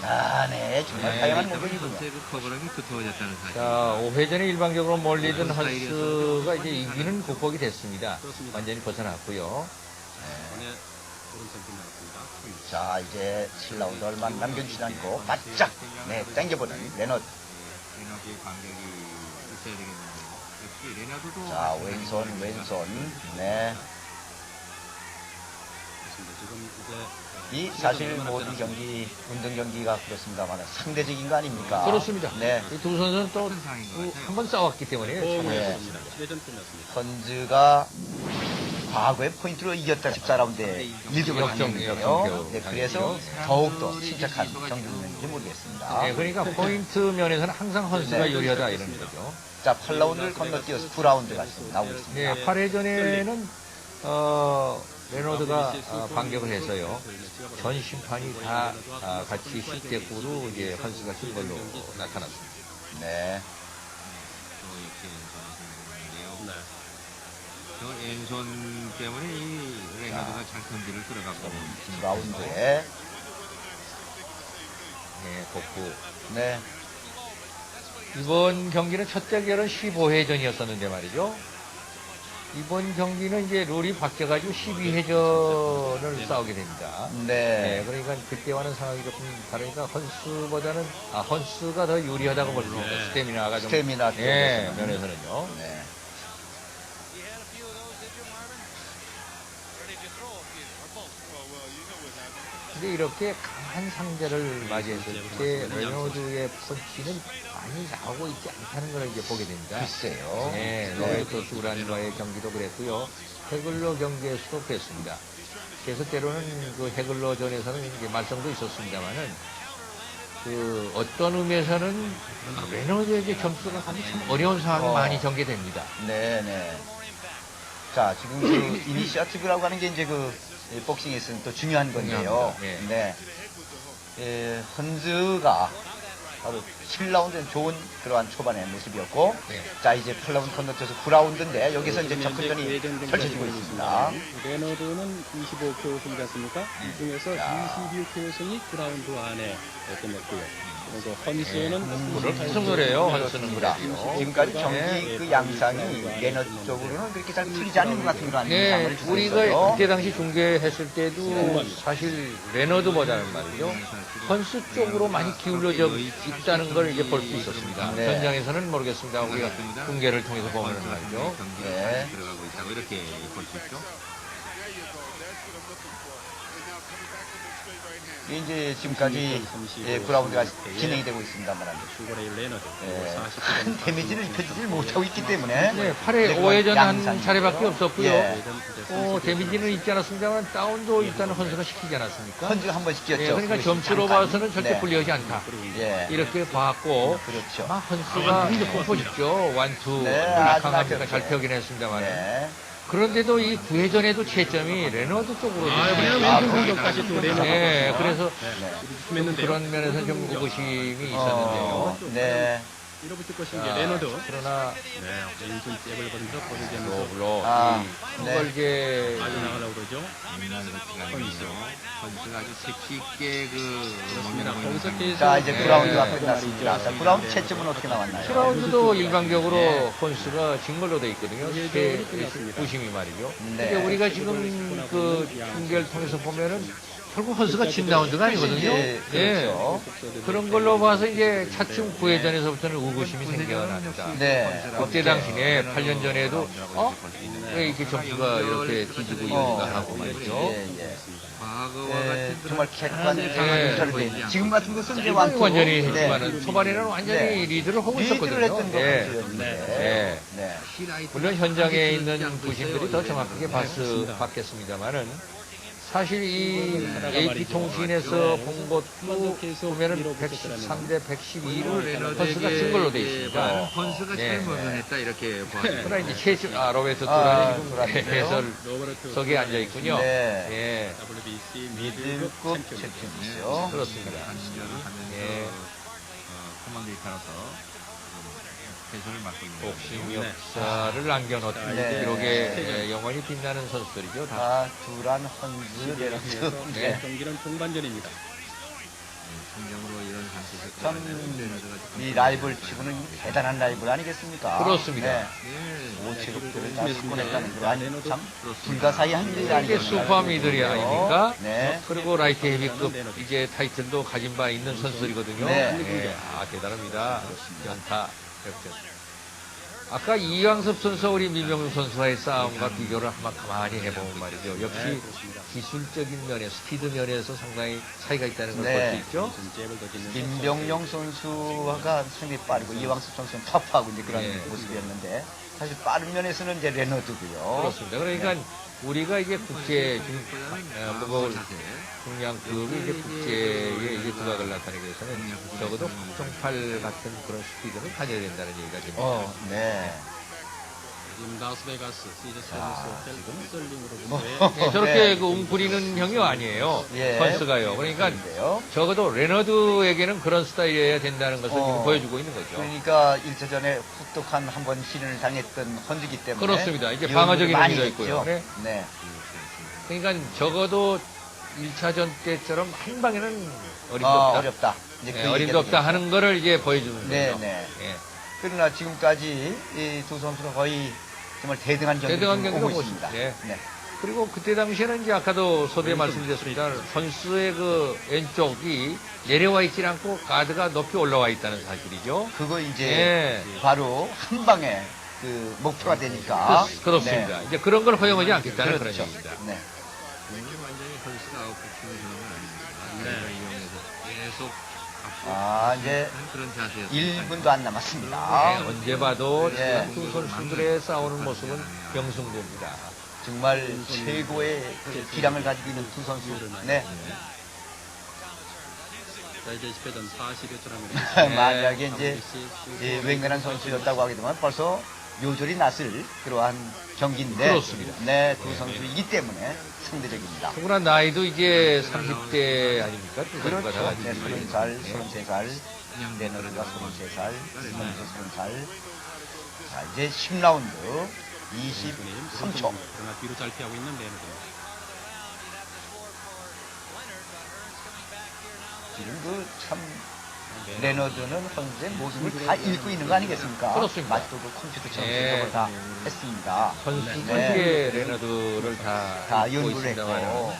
아, 네, 정말 다양한 공격이군요. 그 커버력이 두터워졌다는 사실. 자, 5회전에 일방적으로 몰리던 헌스가 이제 이기는 극복이 됐습니다. 완전히 벗어났고요. 이번에 오른손 빗나갔습니다. 자, 이제 7라운드 얼마 남겨주지 않고 바짝 네, 당겨보는 레너드. 레너드의 반격이 있어야 되겠는데요. 역시 레너드도 자, 왼손. 네. 그렇습니다. 지금 이제 이 사실 모든 경기, 운동 경기가 그렇습니다만 상대적인 거 아닙니까? 그렇습니다. 네. 이 두 선수는 또 같은 상황인 것 같아요. 한 번 싸웠기 때문에 네. 네. 7회전 끝났습니다. 펀즈가 과거에 포인트로 이겼다 14라운드에 1등을 당했는데요. 역전 네, 그래서 더욱더 침착한 경기였는지 모르겠습니다. 네, 그러니까 포인트 면에서는 항상 헌스가 네. 유리하다 이런 거죠. 자, 8라운드를 건너뛰어서 9라운드가 지금 나오고 있습니다. 네, 8회전에는 레너드가 반격을 해서요. 전 심판이 다 같이 10대 9로 이제 헌스가 진 걸로 나타났습니다. 네. 저 왼손 때문에 이 레너드가 잘 경기를 들어갔고 9라운드에 네, 복구. 네. 이번 경기는 첫째 결은 15회전이었었는데 말이죠. 이번 경기는 이제 룰이 바뀌어가지고 12회전을 싸우게 됩니다. 네. 그러니까 그때와는 상황이 조금 다르니까 헌스보다는 헌스가 더 유리하다고 볼 수 있습니다. 스태미나가 좀 스태미나 면에서는요. 네. 근데 이렇게 강한 상대를 맞이했을 때 레노드의 펀치는 많이 나오고 있지 않다는 걸 이제 보게 됩니다. 글쎄요. 네, 로베르토 두란과의 경기도 그랬고요. 헤글러 경기에서도 그랬습니다. 그래서 때로는 그 헤글러전에서는 이제 말썽도 있었습니다만은 그 어떤 의미에서는 레노드에게 점수가 가기 참 어려운 상황이 많이 전개됩니다. 네네. 자, 지금 그 이니시아티브라고 하는 게 이제 그 복싱에서는 또 중요한 건데요. 중요합니다. 네. 헌즈가 바로 7라운드는 좋은 그러한 초반의 모습이었고, 네. 자, 이제 8라운드 건너뛰어서 9라운드인데, 여기서 이제 접근전이 펼쳐지고 있습니다. 레너드는 25kg 승이지 않습니까? 이 중에서 자. 26kg 승이 9라운드 안에 끝냈고요. 그래서 헌스는 무슨 소리예요? 헌스는 자, 그래요. 지금까지 경기 네. 그 양상이 레너 쪽으로는 그렇게 잘 풀리지 않는 것 같은 그런 네, 양상을 주고 우리가 있어요. 그때 당시 중계했을 때도 사실 레너드보다는 말이죠. 헌스 쪽으로 많이 기울어져 있다는 걸 이제 볼 수 있었습니다. 네. 현장에서는 모르겠습니다. 우리가 중계를 통해서 보면 말이죠. 경기가 네. 잘 들어가고 있다고 이렇게 볼 수 있죠. 이제 지금까지 9라운드가 진행이 되고 있습니다만 슈거레이 레너드 큰 데미지를 입혀주지 못하고 있기 때문에 네, 8회 5회전 한 차례밖에 없었고요. 예. 데미지는 있지 않았습니다만 다운도 일단은 헌스가 시키지 않았습니까? 헌즈가 한 번 시켰죠. 네, 그러니까 그게 점수로 잠깐. 봐서는 절대 네. 불리하지 않다. 예. 이렇게 봤고 그렇죠. 아마 헌스가 콤포지죠. 완투 네, 아주 강합니까 맞췄죠. 잘 펴긴 했습니다만 네. 그런데도 이 9회전에도 채점이 레너드 쪽으로 왼손 공격까지 또 레너드 네, 그래서 했는데요. 그런 면에서 좀 의구심이 있었는데요. 네. 밀어붙일 것이 이제 자, 레너드. 그러나 네, 왼손 잽을 거면서 버리면서 물론 아, 이 네. 걸게 아주 나가려고 그러죠. 헌스가 아주 색시 있게 그 그렇습니다. 몸이라고 거기서 있는 자, 이제 네. 9라운드가 끝났습니다. 자, 9라운드 채점은 어떻게 나왔나요? 7라운드도 일반적으로 네. 헌스가 진 걸로 돼 있거든요. 회전이 끝났습니다. 부심이 말이죠. 네. 근데 우리가 지금 그 중계를 통해서 보면은 결국 헌스가 진 라운드가 아니거든요. 예, 그렇죠. 그런 걸로 봐서 이제 차츰 9회전에서부터는 의구심이 생겨납니다. 네. 그때 당시에 8년 전에도 왜 이렇게 점수가 이렇게 뒤지고 있는가 하고 말이죠. 예, 예. 과거와 네, 같은 정말 객관적인 네. 네. 지금 같은 것은 이제 완전히 완투. 했지만은 네. 초반에는 완전히 네. 리드를 하고 리드를 있었거든요. 했던 예. 것이었는데. 네. 물론 현장에 있는 부심들이 더 정확하게 봤겠습니다만은 사실 이 AP통신에서 본 것도 보면은 113대 112로 헌스가 진 걸로 돼 있습니다. 헌스가 네. 제일 먼저했다 이렇게 보아요. 그러나 이제 최준 로베르토 아, 두란이 두란이요? 지금 로버트 해설석에 앉아 있군요. 네. 예, WBC 미들급 챔피언. 챔피언이죠. 그렇습니다. 한전을 하면서 예. 코만데이터로서 해설을 맡고 있는 복싱 거죠. 역사를 남겨놓은 네. 기록에 영원히 빛나는 선수들이죠. 다. 아, 두란, 헌즈, 레너드. 네. 경기는 동반전입니다. 성경으로 이런 상태에서 참, 이 라이벌 치고는 대단한 라이벌 아니겠습니까? 그렇습니다. 네. 오체급들을 다 습곤했다는 거 아니, 참, 불가사의한 일이 이게 아니겠습니까? 슈퍼미들이 아닙니까? 네. 그리고 라이트 헤비급 이제 타이틀도 가진 바 있는 선수들이거든요. 네. 예, 대단합니다. 연타, 역전. 아까 이광섭 선수와 우리 민병훈 선수와의 싸움과 비교를 한번 가만히 해보면 말이죠. 역시 기술적인 면에, 스피드 면에서 상당히 차이가 있다는 걸 볼 네. 수 있죠. 잽을 던지면서 김병용 선수가 상당히 빠르고 이왕섭 선수는 터프하고 이제 그런 네. 모습이었는데 사실 빠른 면에서는 이제 레너드고요. 그렇습니다. 그러니까 우리가 이제 국제 무거운 중량급이 이제 국제에 이제 두각을 나타내기 위해서는 적어도 국정팔 같은 그런 스피드를 가져야 된다는 얘기가 됩니다. 네. 지금 라스베가스 시리즈 자, 호텔 지금 썰링으로 뭐, 보는데 네, 저렇게 네. 그 웅크리는 형이 아니에요. 예. 헌스가요. 그러니까 그런데요. 적어도 레너드에게는 그런 스타일이어야 된다는 것을 어. 지금 보여주고 있는 거죠. 그러니까 1차전에 혹독한 한 번 시련을 당했던 헌즈기 때문에 그렇습니다. 이제 이런 방어적인 부분이 많이 의미가 있고요. 있죠. 네. 네. 그러니까 적어도 1차전 때처럼 한 방에는 어림도 없다. 어렵다. 이제 네, 그 어림도 얘기가 없다 되겠죠. 하는 거를 이제 보여주는 네, 거죠. 네. 예. 그러나 지금까지 이 두 선수는 거의 정말 대등한 경기를 대등한 지금 경기를 오고 보고 있습니다. 있습니다. 네. 그리고 그때 당시에는 이제 아까도 서두에 말씀드렸습니다. 선수의 그 왼쪽이 내려와 있지 않고 가드가 높이 올라와 있다는 사실이죠. 그거 이제 예. 바로 한 방에 그 목표가 되니까. 그렇습니다. 네. 이제 그런 걸 허용하지 않겠다는 그런 그렇죠. 얘기입니다. 네. 완전히 헐스가 아웃포킹을 하는 건 아닙니다. 네. 이용해서 계속 아, 이제 그런 자세였습니다. 1분도 안 남았습니다. 네, 언제 봐도 예. 두 선수들의 싸우는 모습은 명승부입니다. 정말 최고의 그 기량을 가지고 있는 두 선수. 네. 자, 이제 10회전 40여 초라면 만약에 이제 맹렬한 선수였다고 하게 되면 벌써 요절이 났을 그러한 경기인데. 그렇습니다. 네, 두 선수이기 때문에 상대적입니다. 누구나 나이도 이제 30대 아닙니까? 두 선수가 다 그렇죠. 가지고 네, 있는 30살, 네. 33살, 레너드가 33살, 선수 30살. 자, 이제 10라운드 23초. 그러나 뒤로 잘 피하고 있는 레너드. 지금 그 참 레너드는 선수의 모습을 다 읽고 있는 거 아니겠습니까? 그렇습니다. 마치도 컴퓨터처럼 네. 생각을 다 했습니다. 선수 네. 특유의 레너드를 다 다 입고 연구를 있습니다만은 했고.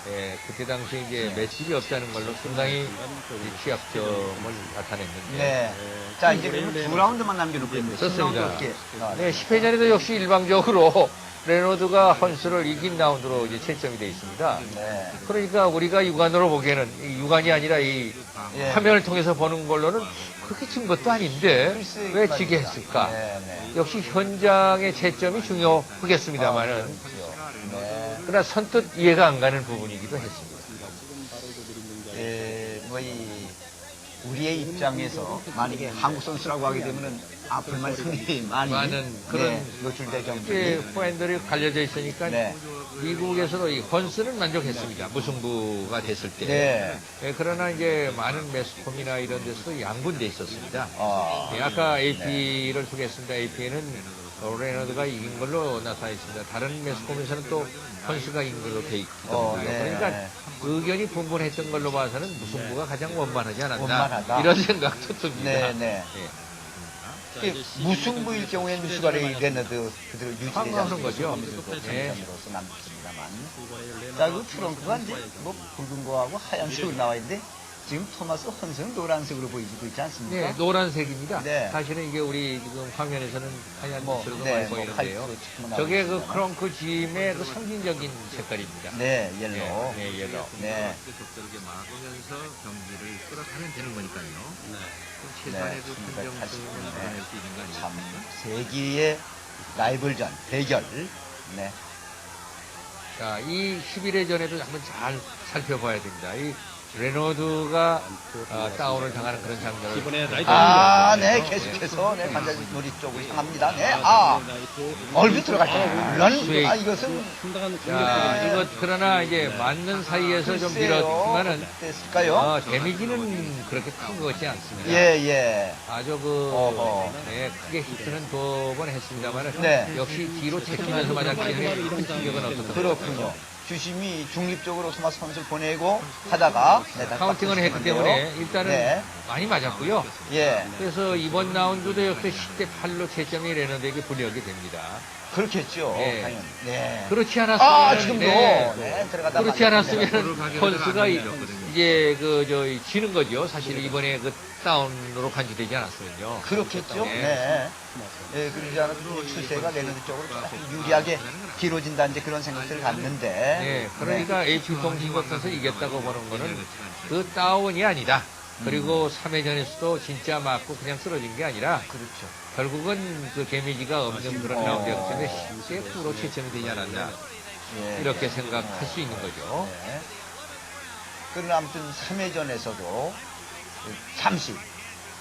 예, 그때 당시에 이제 매집이 없다는 걸로 상당히 이 취약점을 나타냈는데 네. 자, 이제 그러면 2라운드만 남겨놓고 있는데. 좋습니다. 10라운드 어떻게 나와요? 네, 10회전에도 역시 일방적으로 레너드가 헌스를 이긴 라운드로 이제 채점이 되어 있습니다. 네. 그러니까 우리가 육안으로 보기에는 이 육안이 아니라 이 예. 화면을 통해서 보는 걸로는 그렇게 진 것도 아닌데 글쎄, 왜 말입니다. 지게 했을까? 네, 네. 역시 현장의 채점이 중요하겠습니다만은 그렇죠. 네. 그러나 선뜻 이해가 안 가는 부분이기도 했습니다. 우리의 입장에서 만약에 한국 선수라고 하게 되면은 아플 말씀이 많이 많은 그런 네, 노출될 이게 경기. 포핸들이 갈려져 있으니까 네. 미국에서도 이 헌스는 만족했습니다. 무승부가 됐을 때. 네. 예, 그러나 이제 많은 매스컴이나 이런 데서 양분돼 있었습니다. 아, 예, 아까 AP를 소개했습니다. AP는 레너드가 이긴 걸로 나타나 있습니다. 다른 매스컴에서는 또 헌스가 이긴 걸로 돼 있기도 하고요. 네. 그러니까 의견이 분분했던 걸로 봐서는 무승부가 가장 원만하지 않았나 원만하다. 이런 생각도 듭니다. 네, 네. 예. 무승부일 경우에는 슈가레이 레너드 그대로 유지되지 항거하는 않습니까? 거죠. 네. 네. 정상으로서 남습니다만. 자, 그 트렁크가 이제 뭐 붉은 거하고 하얀색으로 나와 있는데 지금 토마스 헌스는 노란색으로 보이고 있지 않습니까? 네, 노란색입니다. 네. 사실은 이게 우리 지금 화면에서는 하얀 뭐, 빛으로도 네, 많이 뭐 보이는데요. 화이트로 치고 저게 그 나오고 크렁크 짐의 그 상징적인 색깔입니다. 네, 옐로. 네, 네, 옐로. 네. 적절하게 막으면서 경기를 끌어가면 되는 거니까요. 네. 그럼 최소한의 그 1980 긍정성을 네. 나타낼 수 있는 거 참 아닙니까? 세기의 라이벌전, 대결. 네. 자, 이 11회 전에도 한번 잘 살펴봐야 됩니다. 이 레너드가 다운을 당하는 그런 장면을. 이번에 라이트 아, 네, 계속해서, 네, 관자놀이 쪽으로 향합니다. 네, 얼핏 들어갔죠. 물론, 이것은, 상당한 자, 이거 그러나 이제 맞는 사이에서 좀 밀었지만은 됐을까요? 데미지는 그렇게 큰 것 같지 않습니다. 예, 예. 아주 그, 어허. 네, 크게 히트는 2번 했습니다만은 네. 역시 뒤로 제끼면서 맞았기 때문에 큰 충격은 없었던 그렇군요. 주심이 중립적으로 토마스 선수를 보내고 하다가, 네, 다시 카운팅을 했기 바꾸시는데요. 때문에 일단은 네. 많이 맞았고요. 예. 그래서 이번 라운드도 역시 10대 8로 채점이 레너드에게 불리하게 됩니다. 그렇겠죠. 네. 당연히. 네. 그렇지 않았으면 지금도. 네, 들어가다 그렇지 맞았습니다. 않았으면 펀스가 이제 지는 거죠. 사실 이번에 그 다운으로 간주되지 않았으면요. 그렇겠죠. 네. 네. 예, 그러지 않아도 추세가 레너드 쪽으로 조금 유리하게 길어진다 이제 그런 생각들을 갖는데. 네, 그러니까 HP 통신국 선수 이겼다고 보는 거는 그 다운이 아니다. 그리고 3회전에서도 진짜 맞고 그냥 쓰러진 게 아니라 그렇죠. 결국은 그 데미지가 없는 그런 라운드였기 때문에 쉽게 프로 채점이 되지 않았나 예. 이렇게 생각할 수 있는 거죠. 네. 그러나 아무튼 3회전에서도 잠시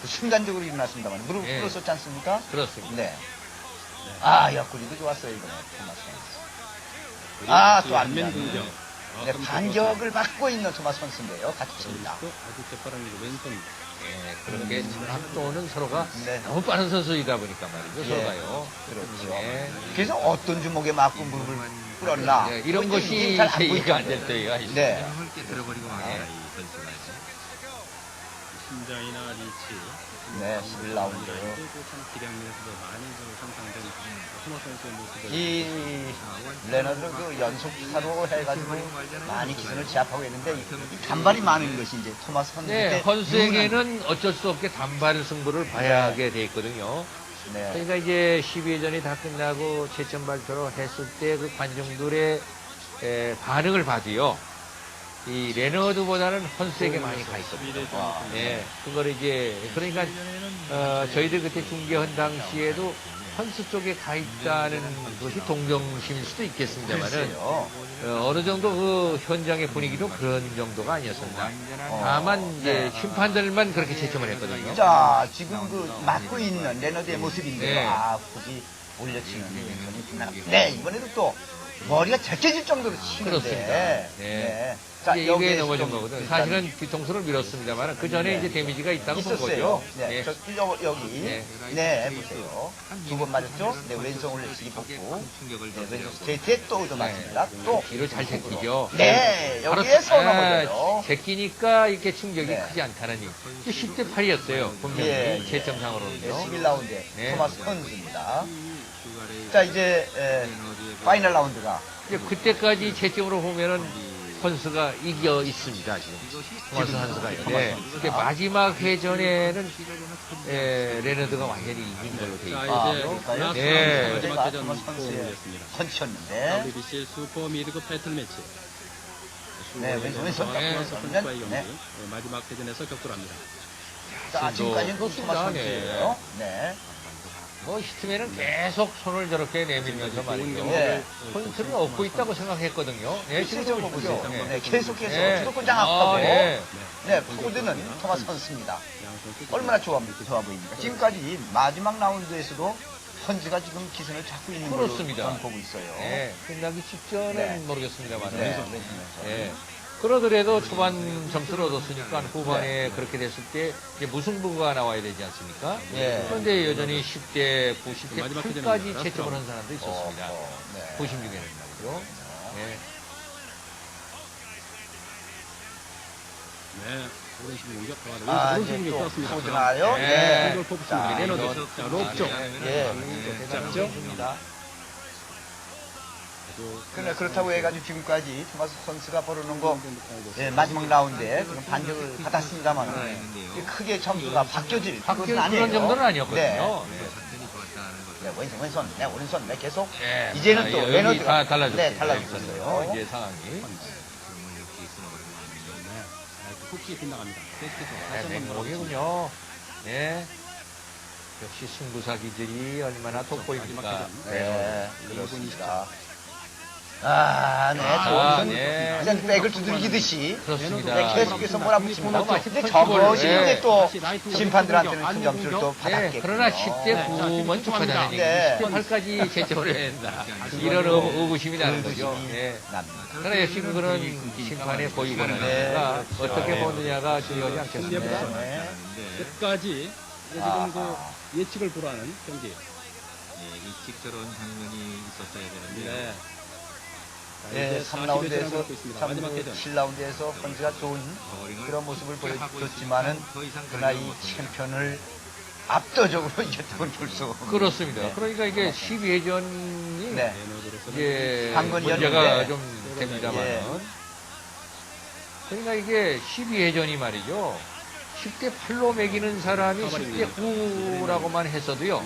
순간적으로 일어났습니다만 무릎 예. 꿇었었지 않습니까? 그렇습니다. 네. 아, 옆구리도 좋았어요, 이번에. 토마스 선수. 아, 또 안면 안면. 공격. 네, 반격을 받고 있는 토마스 선수인데요. 같이 칩니다. 아주 재빠른 왼손. 예, 그렇게 또는 서로가 네. 너무 빠른 선수이다 보니까 말이죠. 예. 서로가요. 그렇죠. 예. 그래서 어떤 주먹에 맞고 무릎을 꿇었나. 네, 이런 그거 것이 이게 잘안 이해가 안 보이거든요. 될 때가 있어요. 네. 힘을 깨뜨려버리고 말이야, 이 선수가. 심장이나 리치. 네, 11라운드. 참 기량면에서도 많이 상상된 토마스 선수의 모습을. 이 레너드를 그 연속타로 해가지고 많이 기선을 제압하고 있는데 이 단발이 많은 것이 이제 토마스 선수. 네, 헌수에게는 어쩔 수 없게 단발 승부를 봐야 하게 돼 있거든요. 네. 그러니까 이제 12회전이 다 끝나고 채점 발표를 했을 때 그 관중들의 반응을 봐도요. 이 레너드보다는 헌수에게 많이 가 있거든요. 네, 그걸 이제 그러니까 저희들 그때 중계한 당시에도 헌수 쪽에 가 있다는 것이 동정심일 수도 있겠습니다만은 글쎄요. 어느 정도 그 현장의 분위기도 그런 정도가 아니었습니다. 다만 이제 네. 심판들만 그렇게 채점을 했거든요. 자, 지금 그 맞고 있는 레너드의 모습인데요. 네. 아, 굽이 올려치는 왼손이 빛나갑니다. 네, 이번에도 또 머리가 제껴질 정도로 치는데. 그렇습니다. 네. 자, 이제 이게 여기에서 넘어진 좀 거거든. 일단 사실은 뒤통수를 밀었습니다만 그 전에 네. 이제 데미지가 있다고 본 있었어요. 거죠. 네, 네. 여기. 네. 네, 보세요. 두 번 맞았죠? 네, 왼손 올려치기 뽑고. 네, 왼손 스트레이트에 또 얻어맞습니다. 또. 뒤로 잘 제끼죠. 네, 여기에서 넘어져요. 제끼니까 이렇게 충격이 네. 크지 않다는 10대 8이었어요. 분명히 예, 예. 채점상으로는요. 네, 11라운드에 네. 토마스 헌즈입니다. 자, 이제 파이널 라운드가 이제 그때까지 채점으로 보면은 헌수가 이겨 있습니다, 지금. 토마스 헌수가요. 네. 근데 마지막 회전에는 레너드가 완전히 이긴 걸로 돼 자, 있고. 이제 그럴까요? 라스트 네. 마지막 대전 토마스 선수의 포함되었습니다. 펀치였는데. WBC 슈퍼 미드급 배틀 매치. 네, 왼손. 네. 토마스 선수와의 경기. 네. 마지막 대전에서 격돌합니다. 자, 지금까지는 또 그렇습니다. 토마스 네. 선수예요. 네. 뭐 히트맨은 계속 손을 저렇게 내밀면서 말이죠. 네. 포인트를 얻고 있다고 생각했거든요. 네, 지금 실제로 보고 보죠. 있죠. 네, 계속해서 네. 주도권 장악하고. 네. 네, 포드는 토마스 선수입니다. 양 선수 얼마나 좋아 보입니까? 지금까지 마지막 라운드에서도 헌즈가 지금 기선을 잡고 있는 걸로 그렇습니다. 저는 보고 있어요. 네, 끝나기 직전은 네. 모르겠습니다만. 네, 네. 왼손. 그러더라도 초반 점수를 얻었으니까 후반에 그렇게 됐을 때 이제 무승부가 나와야 되지 않습니까? 네. 그런데 여전히 10대, 90대 마지막 8까지 회전입니다. 채점을 한 사람도 있었습니다. 네. 96에는 말이죠. 네. 네, 오른쪽 공격. 아, 오른쪽 이제 공격 또 좋았습니다. 포드 나요? 네. 네. 이걸 뽑습니다. 자, 레너드. 자, 롭 쪽. 예. 잡죠? 그러나 그렇다고 해가지고 지금까지 토마스 선수가 벌어놓은 거 마지막 라운드에 지금 반격을 받았습니다만 크게 점수가 바뀌어질 바뀔 그것은 아니에요. 그런 정도는 아니었거든요. 네. 작전이 좋았다는 것을. 네, 왼손, 네, 오른손, 네, 계속. 네. 이제는 또 여기 레너드가 다 달라졌어요. 네, 달라졌어요. 이제 상황이. 그러면 역시 스노우를 네, 훅이 빗나갑니다. 네, 맹목이군요. 네. 역시 승부사 기질이 얼마나 돋보입니까? 네, 그렇습니다. 아, 네, 아, 좋은 네. 그냥 백을 두들기듯이 그렇습니다. 네, 계속해서 몰아붙입니다. 마치 근데 펀치볼을, 저것이 네. 이제 또 다시 라이트 심판들한테는 공격, 큰 점수를 또 공격. 받았겠죠. 그러나 10대 9면 축하다는 얘기. 네. 10대 8까지 채점을 해야 된다. 이런 의구심이 나는 거죠. 네. 납니다. 그러나 역시 그거는 심판의 고유 네, 권한이니까 그렇죠. 어떻게 네. 보느냐가 중요하지 않겠습니까? 네. 끝까지 지금 그 예측을 불하는 경기. 일찍 저런 장면이 있었어야 되는데. 네. 네, 3라운드에서, 마지막 대전. 7라운드에서 헌즈가 좋은 그런 모습을 보여줬지만은, 그러나 이 챔피언을 압도적으로 이겼다고는 볼 수 없는. 그렇습니다. 네. 그러니까 이게 12회전이 네. 이제 관건이었는데. 문제가 좀 됩니다만은. 예. 그러니까 이게 12회전이 말이죠. 10대 8로 매기는 사람이 10대 9라고만 했어도요.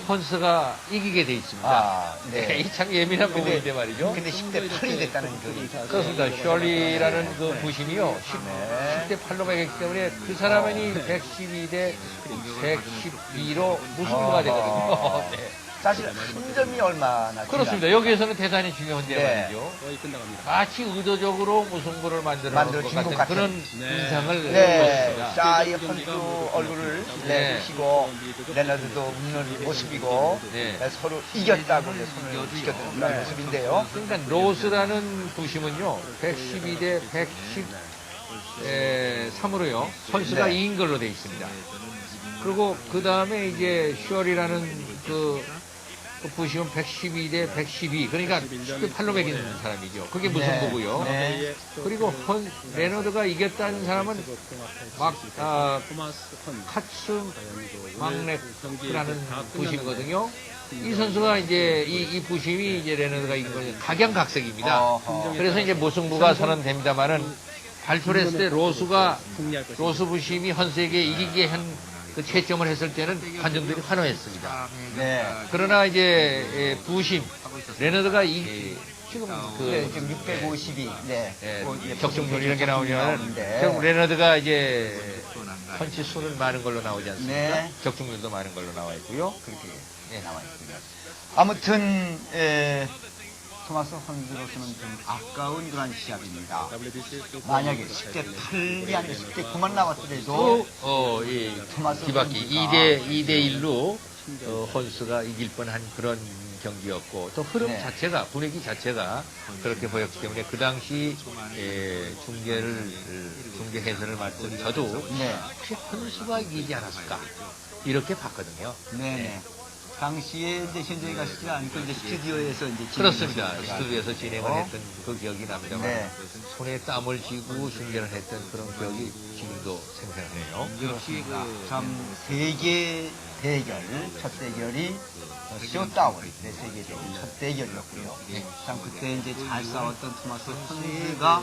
헌스가 이기게 돼 있습니다. 아, 네. 이 참 예민한 부분인데 말이죠. 근데 10대 8이 됐다는 그 그렇습니다. 셜리라는 그 부심이요. 네. 10대 8로 매겼기 때문에 그 사람이 112대 112로 무승부가 되거든요. 네. 사실 한 점이 얼마나 그렇습니다. 여기에서는 대단히 중요한데 네. 말이죠. 거의 끝나갑니다. 마치 의도적으로 무승부를 만들어 만들어 놓은 준 것 것 같은 같은. 그런 인상을 네. 보였습니다. 자, 이 헌수 얼굴을 네. 내피고 레너드도 웃는 모습이고 네. 서로 이겼다고 이제 손을 지켰던 그런 모습인데요. 그러니까 로스라는 부심은요 112대 113으로요 선수가 네. 이긴 걸로 돼 있습니다. 그리고 그 다음에 이제 슈얼이라는 그 부심은 112대 112 그러니까 10대 8로 매기는 사람이죠. 그게 무승부고요. 네. 그리고 레너드가 이겼다는 사람은 토마스 헌 카츠 막렉이라는 부심이거든요. 이 선수가 이제 이 부심이 이제 레너드가 이긴 거죠. 각양각색입니다. 어허. 그래서 이제 무승부가 선언됩니다만은 발표를 했을 때 로스가 승리할 것입니다. 로스 부심이 헌스에게 이기게 한 그 채점을 했을 때는 관중들이 환호했습니다. 네. 그러나 이제 부심 레너드가 지금 네, 그 지금 652. 네. 적중률 이런 게 나오면 나오는데. 결국 레너드가 이제 펀치 수는 많은 걸로 나오지 않습니까? 네. 적중률도 많은 걸로 나와 있고요. 그렇게 네. 나와 있군요. 아무튼 토마스 헌즈로서는 좀 아까운 그런 시합입니다. WBC 만약에 10대 8이 아니고 10대 9만 나왔더라도 이 토마스 뒤바퀴 헌즈가 2대 1로 헌스가 이길 뻔한 그런 경기였고 또 흐름 네. 자체가 분위기 자체가 그렇게 보였기 때문에 그 당시 중계 해설을 맡은 저도 네. 혹시 헌스가 이기지 않았을까 이렇게 봤거든요. 네네. 당시에 이제 현재가 시지 않고 이제 스튜디오에서 이제 그렇습니다. 진행을 스튜디오에서 진행을 어? 했던 그 기억이 납니다만 네. 손에 땀을 쥐고 중계를 했던 그런 기억이 지금도 생생하네요. 역시 참 세계 대결 첫 대결이 쇼다운 네, 세계 대결 첫 대결이었고요. 참 그때 이제 잘 싸웠던 토마스 헌즈가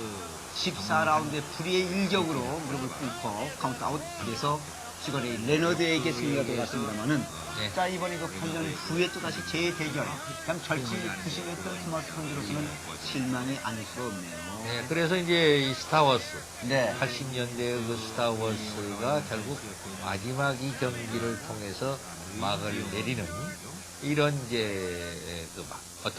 14라운드에 불의의 일격으로 무릎을 꿇고 카운트아웃돼서 시거리 레너드에게 승리가 돌았습니다만은 네. 자 이번에 그 8년 후에 또다시 재대결 참 절치부심했던 토마스 헌즈로서는 실망이 아닐 수가 없네요. 네, 그래서 이제 이 스타워스 네. 80년대 그 스타워스가 결국 마지막 이 경기를 통해서 막을 내리는 이런 이제 그